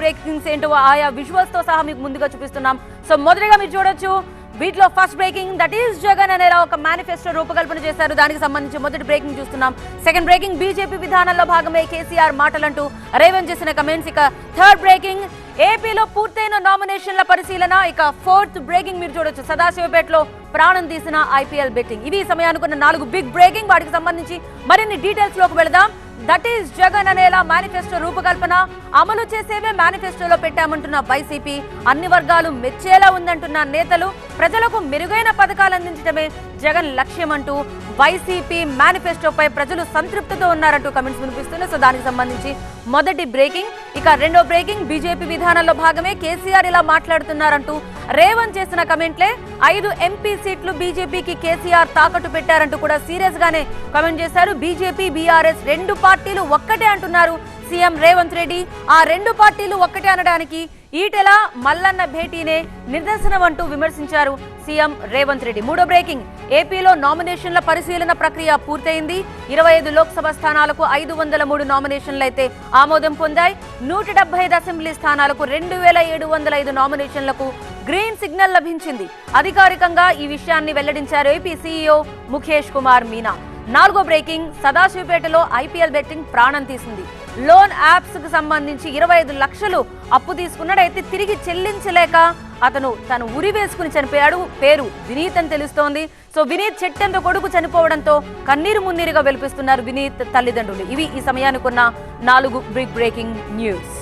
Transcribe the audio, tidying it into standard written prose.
Breakings ఏంటో ఆయా visuals తో సహా మీకు ముందుగా చూపిస్తున్నాం. సో మొదటిగా మీరు చూడొచ్చు, వీటిలో first breaking that is Jagan అనేలా ఒక మేనిఫెస్టో రూపకల్పన చేశారు. దానికి సంబంధించి మొదటి బ్రేకింగ్ చూస్తున్నాం. సెకండ్ బ్రేకింగ్, బీజేపీ విధానంలో భాగమే కేసీఆర్ మాటలంటూ రేవంత్ చేసిన కమెంట్స్. ఇక థర్డ్ బ్రేకింగ్, ఏపీలో పూర్తయిన నామినేషన్ల పరిశీలన. ఇక ఫోర్త్ బ్రేకింగ్ మీరు చూడొచ్చు, సదాశివపేటలో ప్రాణం తీసిన ఐపీఎల్ బెట్టింగ్. ఇవి సమయానుకున్న 4 బిగ్ బ్రేకింగ్. వాటికి సంబంధించి మరిన్ని డీటెయిల్స్ లోకి వెళదాం. దట్ ఈస్ జగన్ అనేలా మేనిఫెస్టో రూపకల్పన, అమలు చేసేవే మేనిఫెస్టోలో పెట్టామంటున్న వైసీపీ, అన్ని వర్గాలు మెచ్చేలా ఉందంటున్న నేతలు, ప్రజలకు మెరుగైన పథకాలు అందించడమే జగన్ లక్ష్యం అంటూ వైసీపీ మేనిఫెస్టోపై ప్రజలు సంతృప్తితో ఉన్నారంటూ కమెంట్స్ వినిపిస్తున్నాయి. సో దానికి సంబంధించి మొదటి బ్రేకింగ్. ఇక రెండో బ్రేకింగ్, బీజేపీ విధానంలో భాగమే కేసీఆర్ ఇలా మాట్లాడుతున్నారంటూ రేవంత్ చేసిన కమెంట్లే. 5 ఎంపీ సీట్లు బీజేపీకి కేసీఆర్ తాకట్టు పెట్టారంటూ కూడా సీరియస్ గానే కమెంట్ చేశారు. బీజేపీ బీఆర్ఎస్ 2 పార్టీలు ఒక్కటే అంటున్నారు సీఎం రేవంత్ రెడ్డి. ఆ 2 పార్టీలు ఒక్కటే అనడానికి ఈటెల మల్లన్న భేటీనే నిదర్శనం అంటూ విమర్శించారు సీఎం రేవంత్ రెడ్డి. మూడో బ్రేకింగ్, ఏపీలో నామినేషన్ల పరిశీలన ప్రక్రియ పూర్తయింది. 25 లోక్సభ స్థానాలకు 503 నామినేషన్లు అయితే ఆమోదం పొందాయి. 175 అసెంబ్లీ స్థానాలకు 2705 నామినేషన్లకు గ్రీన్ సిగ్నల్ లభించింది. అధికారికంగా ఈ విషయాన్ని వెల్లడించారు ఏపీ సీఈఓ ముఖేష్ కుమార్ మీనా. నాలుగో బ్రేకింగ్, సదాశివపేటలో ఐపీఎల్ బెట్టింగ్ ప్రాణం తీసింది. లోన్ యాప్స్ కు సంబంధించి 25 లక్షలు అప్పు తీసుకున్నాడు. అయితే తిరిగి చెల్లించలేక తను ఉరి వేసుకుని చనిపోయాడు. పేరు వినీత్ అని తెలుస్తోంది. సో వినీత్ చెట్టెంత కొడుకు చనిపోవడంతో కన్నీరు మున్నీరుగా వెలిపిస్తున్నారు వినీత్ తల్లిదండ్రులు. ఇవి ఈ సమయానికి ఉన్న 4 బిగ్ బ్రేకింగ్ న్యూస్.